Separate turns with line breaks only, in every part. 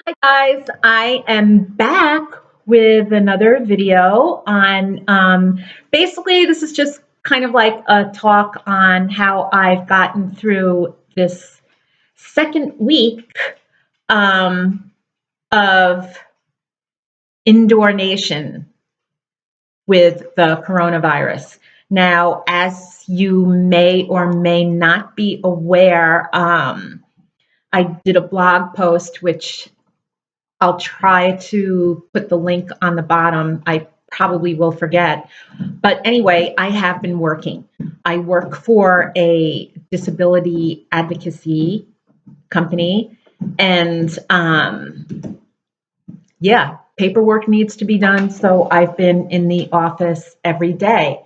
Hi guys, I am back with another video on basically this is just kind of like a talk on how I've gotten through this second week um, of Indoornation with the coronavirus. Now, as you may or may not be aware, I did a blog post which I'll try to put the link on the bottom. I probably will forget. But anyway, I have been working. I work for a disability advocacy company. And yeah, paperwork needs to be done. So I've been in the office every day.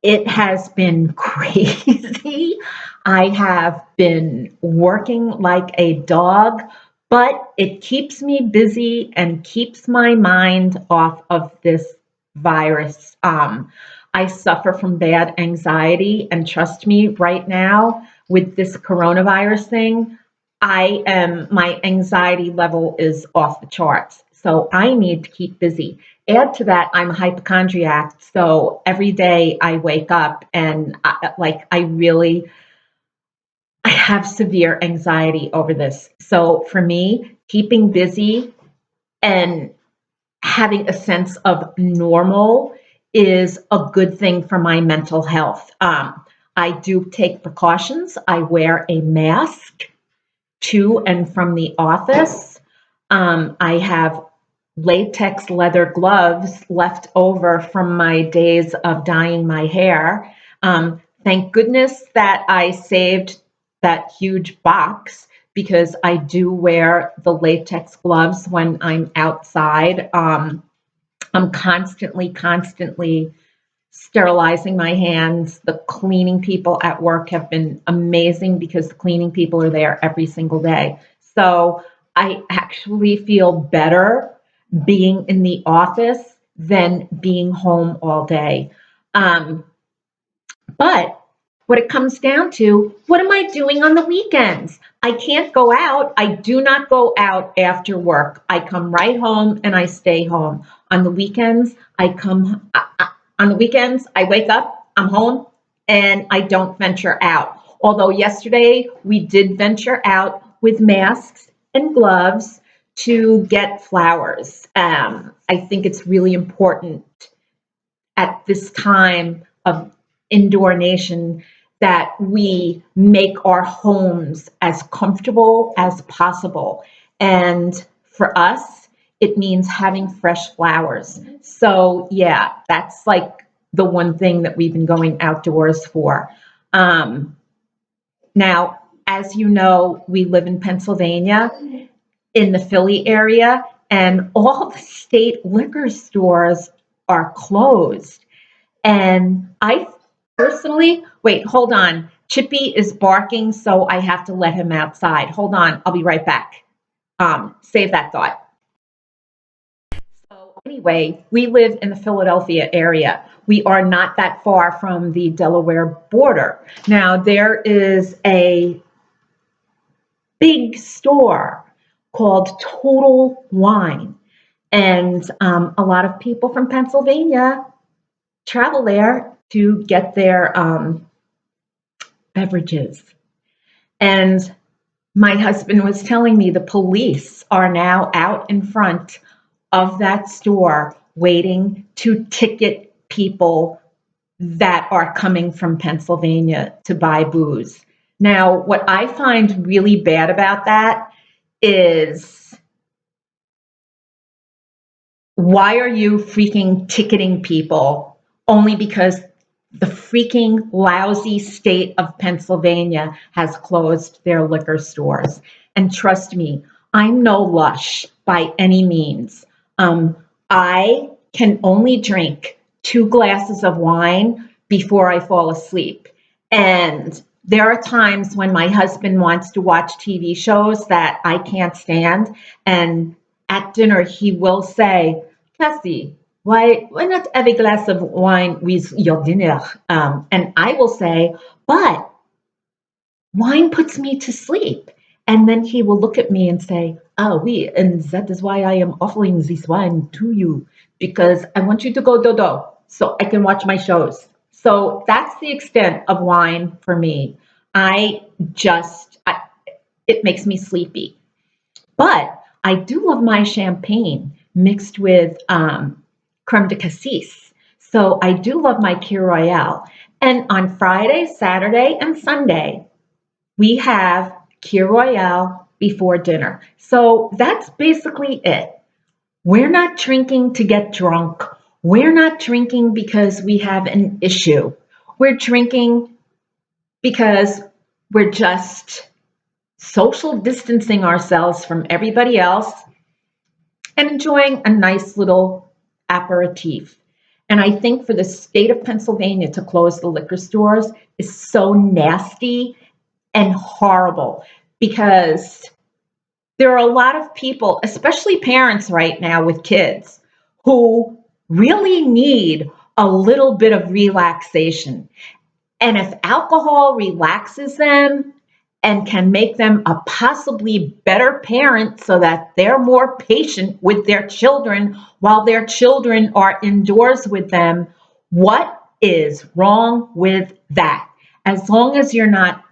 It has been crazy. I have been working like a dog, but it keeps me busy and keeps my mind off of this virus. I suffer from bad anxiety, and trust me, right now with this coronavirus thing, my anxiety level is off the charts. So I need to keep busy. Add to that, I'm a hypochondriac. So every day I wake up and I have severe anxiety over this. So for me, keeping busy and having a sense of normal is a good thing for my mental health. I do take precautions. I wear a mask to and from the office. I have latex leather gloves left over from my days of dyeing my hair. Thank goodness that I saved that huge box because I do wear the latex gloves when I'm outside. I'm constantly sterilizing my hands. The cleaning people at work have been amazing because the cleaning people are there every single day. So I actually feel better being in the office than being home all day. Um, but what it comes down to, what am I doing on the weekends? I can't go out. I do not go out after work. I come right home and I stay home. On the weekends, on the weekends, I wake up, I'm home, and I don't venture out. Although yesterday we did venture out with masks and gloves to get flowers. I think it's really important at this time of Indoornation that we make our homes as comfortable as possible. And for us, it means having fresh flowers. So, yeah, that's like the one thing that we've been going outdoors for. Um, Now, as you know, we live in Pennsylvania, in the Philly area, and all the state liquor stores are closed. And I personally, wait, hold on. Chippy is barking, so I have to let him outside. Hold on, I'll be right back. Save that thought. So anyway, we live in the Philadelphia area. We are not that far from the Delaware border. Now, there is a big store called Total Wine. And a lot of people from Pennsylvania travel there to get their beverages. And my husband was telling me the police are now out in front of that store waiting to ticket people that are coming from Pennsylvania to buy booze. Now, what I find really bad about that is, why are you freaking ticketing people only because the freaking lousy state of Pennsylvania has closed their liquor stores? And trust me, I'm no lush by any means. I can only drink 2 glasses of wine before I fall asleep. And there are times when my husband wants to watch TV shows that I can't stand. And at dinner, he will say, Cassie, why not have a glass of wine with your dinner? And I will say, but wine puts me to sleep. And then he will look at me and say, "Ah, oui, and that is why I am offering this wine to you, because I want you to go dodo so I can watch my shows." So that's the extent of wine for me. I just, I, it makes me sleepy. But I do love my champagne mixed with creme de cassis. So I do love my Kir Royale. And on Friday, Saturday, and Sunday, we have Kir Royale before dinner. So that's basically it. We're not drinking to get drunk. We're not drinking because we have an issue. We're drinking because we're just social distancing ourselves from everybody else and enjoying a nice little aperitif. And I think for the state of Pennsylvania to close the liquor stores is so nasty and horrible, because there are a lot of people, especially parents right now with kids, who really need a little bit of relaxation. And if alcohol relaxes them and can make them a possibly better parent so that they're more patient with their children while their children are indoors with them, what is wrong with that? As long as you're not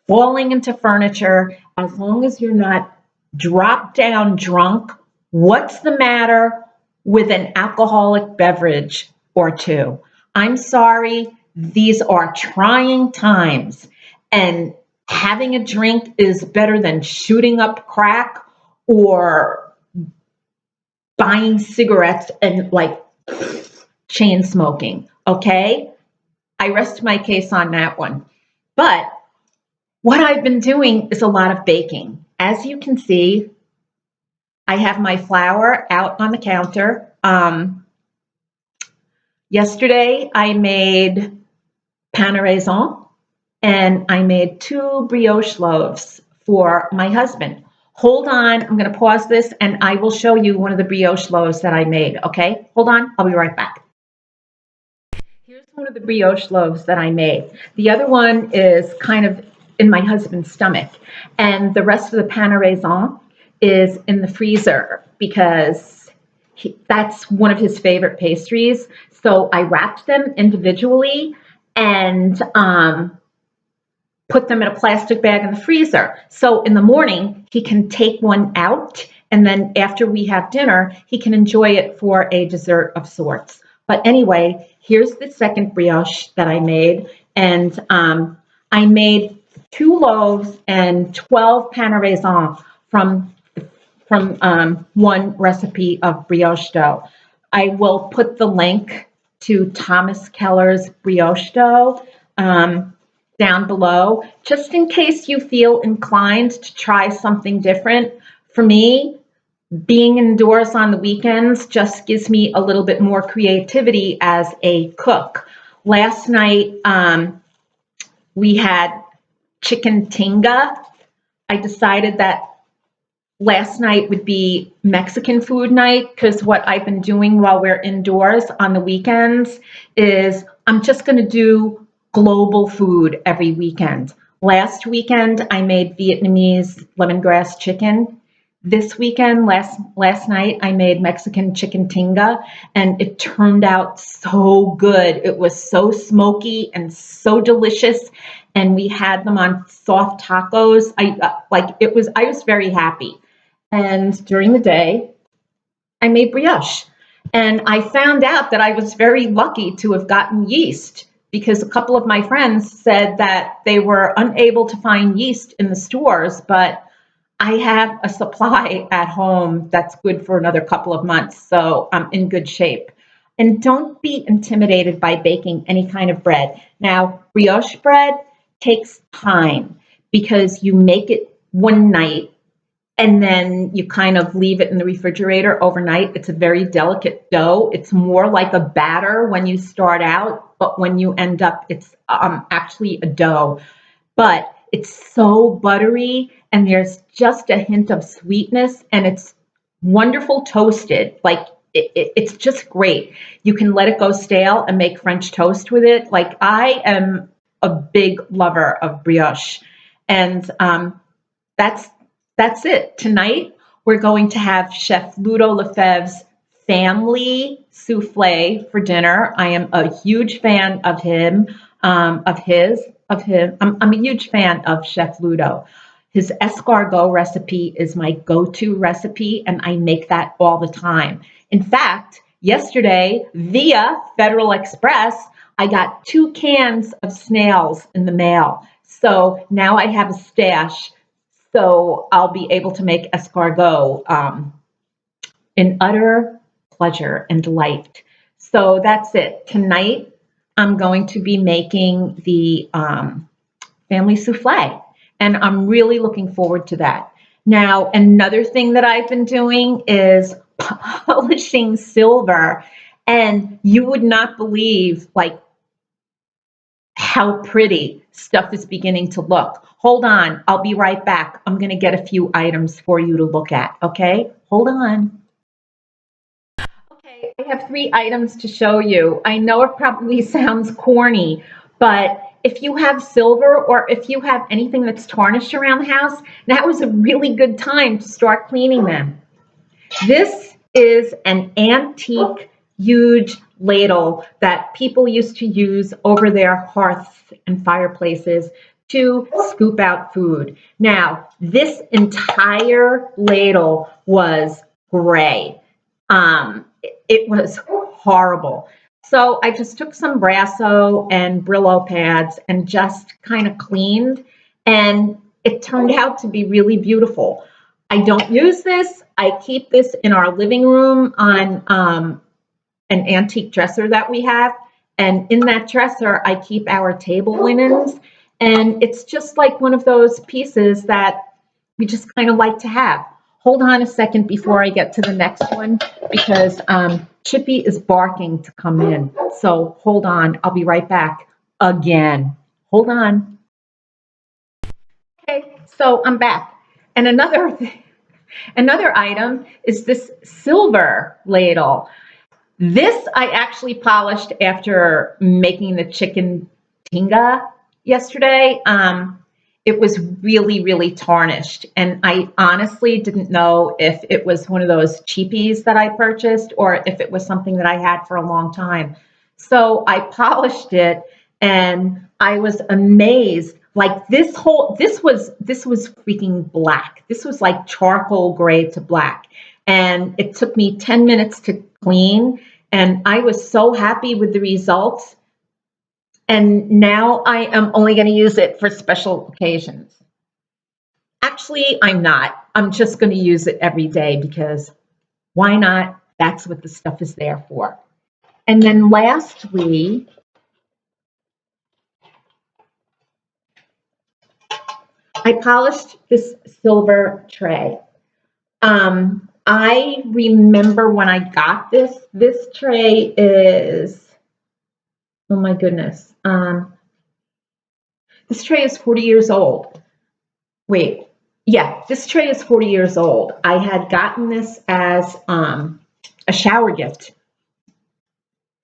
falling into furniture, as long as you're not drop down drunk, what's the matter with an alcoholic beverage or two? I'm sorry, these are trying times, and having a drink is better than shooting up crack or buying cigarettes and like chain smoking. Okay? I rest my case on that one. But what I've been doing is a lot of baking. As you can see, I have my flour out on the counter. Yesterday, I made pain à raisin, and I made 2 brioche loaves for my husband. Hold on, I'm going to pause this and I will show you one of the brioche loaves that I made. Okay, hold on, I'll be right back. Here's one of the brioche loaves that I made. The other one is kind of in my husband's stomach, and the rest of the pain à raisin is in the freezer because that's one of his favorite pastries. So I wrapped them individually and put them in a plastic bag in the freezer. So in the morning, he can take one out, and then after we have dinner, he can enjoy it for a dessert of sorts. But anyway, here's the second brioche that I made, and I made 2 loaves and 12 pain à raisin from one recipe of brioche dough. I will put the link to Thomas Keller's brioche dough down below, just in case you feel inclined to try something different. For me, being indoors on the weekends just gives me a little bit more creativity as a cook. Last night, we had chicken tinga. I decided that last night would be Mexican food night, because what I've been doing while we're indoors on the weekends is I'm just going to do global food every weekend. Last weekend, I made Vietnamese lemongrass chicken. This weekend, last night, I made Mexican chicken tinga, and it turned out so good. It was so smoky and so delicious, and we had them on soft tacos. I was very happy. And during the day, I made brioche. And I found out that I was very lucky to have gotten yeast, because a couple of my friends said that they were unable to find yeast in the stores, but I have a supply at home that's good for another couple of months, so I'm in good shape. And don't be intimidated by baking any kind of bread. Now, brioche bread takes time because you make it one night and then you kind of leave it in the refrigerator overnight. It's a very delicate dough. It's more like a batter when you start out, but when you end up, it's actually a dough. But it's so buttery, and there's just a hint of sweetness, and it's wonderful toasted. Like it's just great. You can let it go stale and make French toast with it. Like, I am a big lover of brioche, and that's that's it. Tonight, we're going to have Chef Ludo Lefebvre's family souffle for dinner. I am a huge fan of him, of him. I'm a huge fan of Chef Ludo. His escargot recipe is my go-to recipe, and I make that all the time. In fact, yesterday, via Federal Express, I got 2 cans of snails in the mail. So now I have a stash, so I'll be able to make escargot in utter pleasure and delight. So that's it. Tonight, I'm going to be making the family souffle, and I'm really looking forward to that. Now, another thing that I've been doing is polishing silver, and you would not believe like how pretty stuff is beginning to look. Hold on, I'll be right back. I'm going to get a few items for you to look at, okay? Hold on. Okay, I have 3 items to show you. I know it probably sounds corny, but if you have silver or if you have anything that's tarnished around the house, that was a really good time to start cleaning them. This is an antique, huge ladle that people used to use over their hearths and fireplaces to scoop out food. Now, this entire ladle was gray. It was horrible. So I just took some Brasso and Brillo pads and just kind of cleaned, and it turned out to be really beautiful. I don't use this. I keep this in our living room on an antique dresser that we have. And in that dresser, I keep our table linens. And it's just like one of those pieces that we just kind of like to have. Hold on a second before I get to the next one because Chippy is barking to come in. So hold on. I'll be right back again. Hold on. Okay, so I'm back. And another item is this silver ladle. This I actually polished after making the chicken tinga yesterday. It was really, really tarnished. And I honestly didn't know if it was one of those cheapies that I purchased or if it was something that I had for a long time. So I polished it and I was amazed. Like this was freaking black. This was like charcoal gray to black. And it took me 10 minutes to clean. And I was so happy with the results. And now I am only going to use it for special occasions. Actually, I'm not. I'm just going to use it every day because why not? That's what the stuff is there for. And then lastly, I polished this silver tray. I remember when I got this. This tray is, oh my goodness. This tray is 40 years old. Wait, yeah, this tray is 40 years old. I had gotten this as a shower gift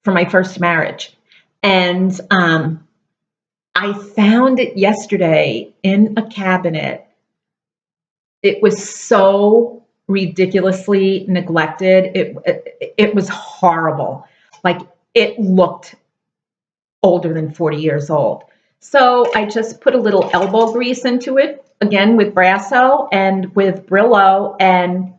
for my first marriage. And I found it yesterday in a cabinet. It was so ridiculously neglected. It was horrible. Like it looked older than 40 years old. So I just put a little elbow grease into it, again with Brasso and with Brillo, and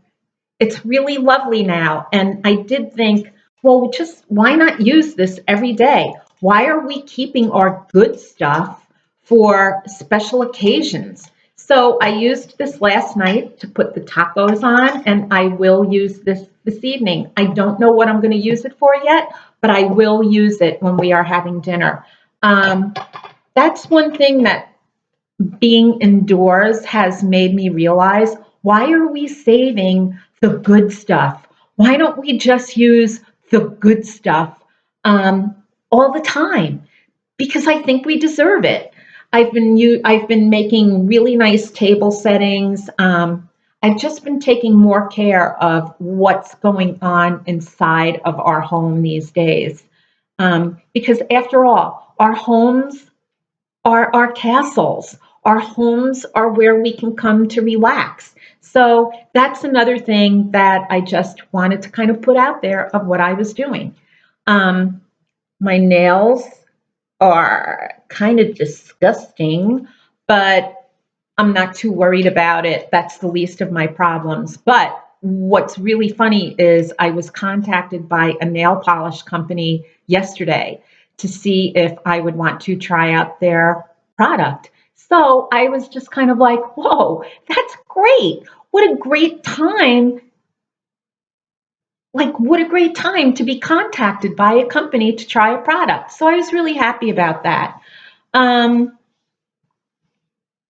it's really lovely now. And I did think, well, just why not use this every day? Why are we keeping our good stuff for special occasions? So I used this last night to put the tacos on, and I will use this evening. I don't know what I'm going to use it for yet, but I will use it when we are having dinner. That's one thing that being indoors has made me realize. Why are we saving the good stuff? Why don't we just use the good stuff all the time? Because I think we deserve it. I've been making really nice table settings. I've just been taking more care of what's going on inside of our home these days. Because after all, our homes are our castles. Our homes are where we can come to relax. So that's another thing that I just wanted to kind of put out there of what I was doing. Um, my nails are kind of disgusting, but I'm not too worried about it. That's the least of my problems. But what's really funny is I was contacted by a nail polish company yesterday to see if I would want to try out their product. So I was just kind of like, whoa, that's great. What a great time. Like, what a great time to be contacted by a company to try a product. So I was really happy about that. Um,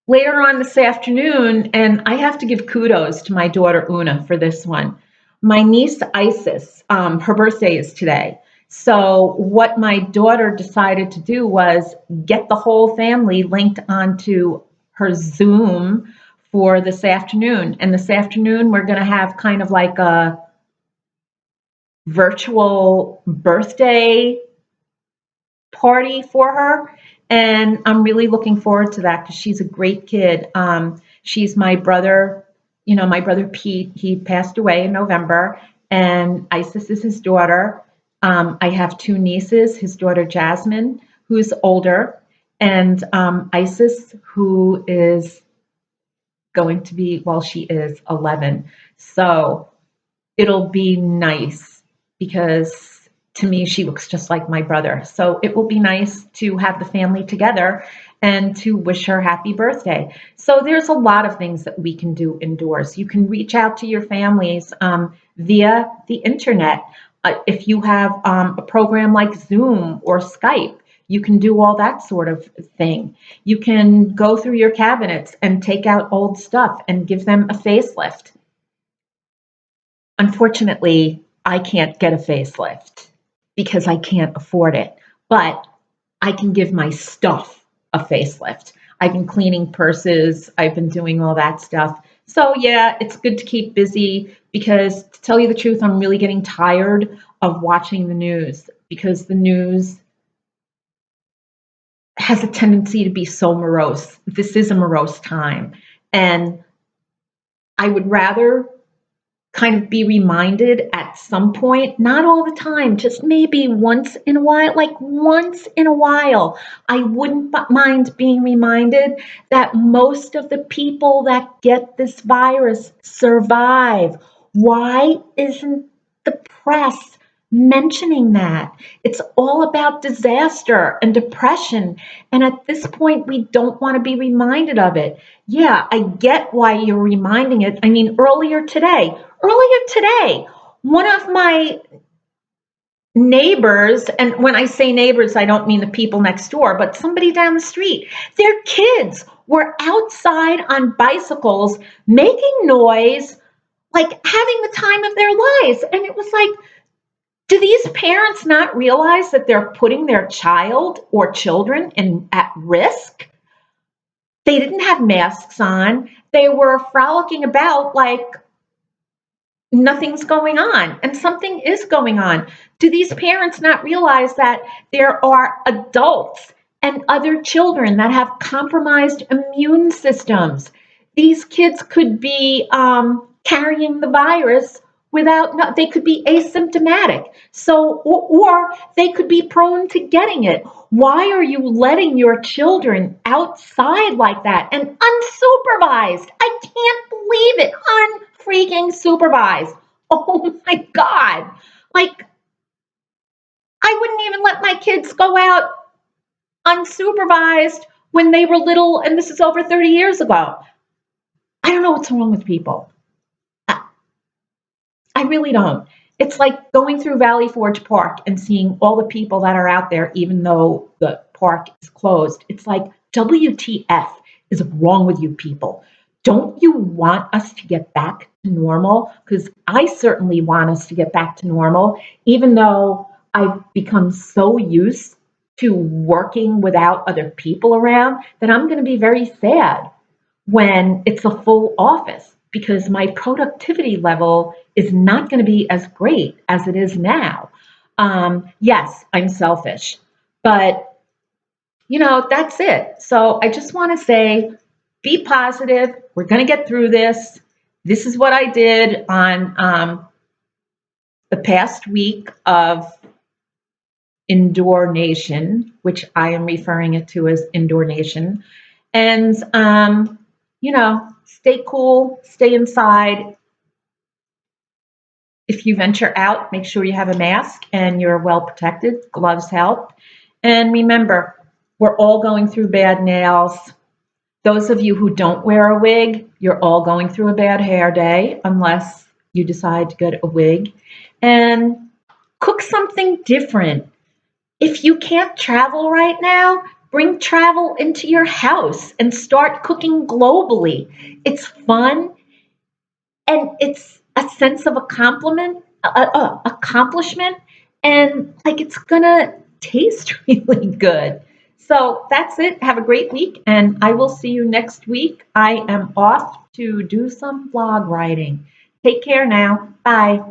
Later on this afternoon, and I have to give kudos to my daughter Una for this one. My niece Isis, her birthday is today. So what my daughter decided to do was get the whole family linked onto her Zoom for this afternoon. And this afternoon, we're going to have kind of like a virtual birthday party for her. And I'm really looking forward to that because she's a great kid. She's my brother, my brother Pete, he passed away in November, and Isis is his daughter. I have two nieces, his daughter Jasmine, who's older, and Isis, who is going to be, well, she is 11. So it'll be nice because to me, she looks just like my brother. So it will be nice to have the family together and to wish her happy birthday. So there's a lot of things that we can do indoors. You can reach out to your families via the internet. If you have a program like Zoom or Skype, you can do all that sort of thing. You can go through your cabinets and take out old stuff and give them a facelift. Unfortunately, I can't get a facelift because I can't afford it, but I can give my stuff a facelift. I've been cleaning purses, I've been doing all that stuff. So, yeah, it's good to keep busy because, to tell you the truth, I'm really getting tired of watching the news because the news has a tendency to be so morose. This is a morose time. And I would rather kind of be reminded at some point, not all the time, just maybe once in a while, like once in a while, I wouldn't mind being reminded that most of the people that get this virus survive. Why isn't the press mentioning that? It's all about disaster and depression. And at this point, we don't want to be reminded of it. Yeah, I get why you're reminding it. I mean, earlier today, one of my neighbors, and when I say neighbors, I don't mean the people next door, but somebody down the street, their kids were outside on bicycles making noise, like having the time of their lives. And it was like, do these parents not realize that they're putting their child or children at risk? They didn't have masks on. They were frolicking about like nothing's going on, and something is going on. Do these parents not realize that there are adults and other children that have compromised immune systems? These kids could be carrying the virus without, no, they could be asymptomatic. So, or they could be prone to getting it. Why are you letting your children outside like that and unsupervised? I can't believe it. Unfreaking supervised. Oh my God. Like, I wouldn't even let my kids go out unsupervised when they were little, and this is over 30 years ago. I don't know what's wrong with people. I really don't. It's like going through Valley Forge Park and seeing all the people that are out there, even though the park is closed. It's like, WTF is wrong with you people? Don't you want us to get back to normal? Because I certainly want us to get back to normal, even though I've become so used to working without other people around that I'm going to be very sad when it's a full office because my productivity level is not going to be as great as it is now. Yes, I'm selfish, but that's it. So I just want to say Be positive. We're going to get through this. This is what I did on the past week of Indoornation, which I am referring it to as Indoornation. And, stay cool, stay inside. If you venture out, make sure you have a mask and you're well protected. Gloves help. And remember, we're all going through bad nails. Those of you who don't wear a wig, you're all going through a bad hair day unless you decide to get a wig. And cook something different. If you can't travel right now, bring travel into your house and start cooking globally. It's fun and it's a sense of accomplishment, and like it's gonna taste really good. So that's it. Have a great week, and I will see you next week. I am off to do some blog writing. Take care now. Bye.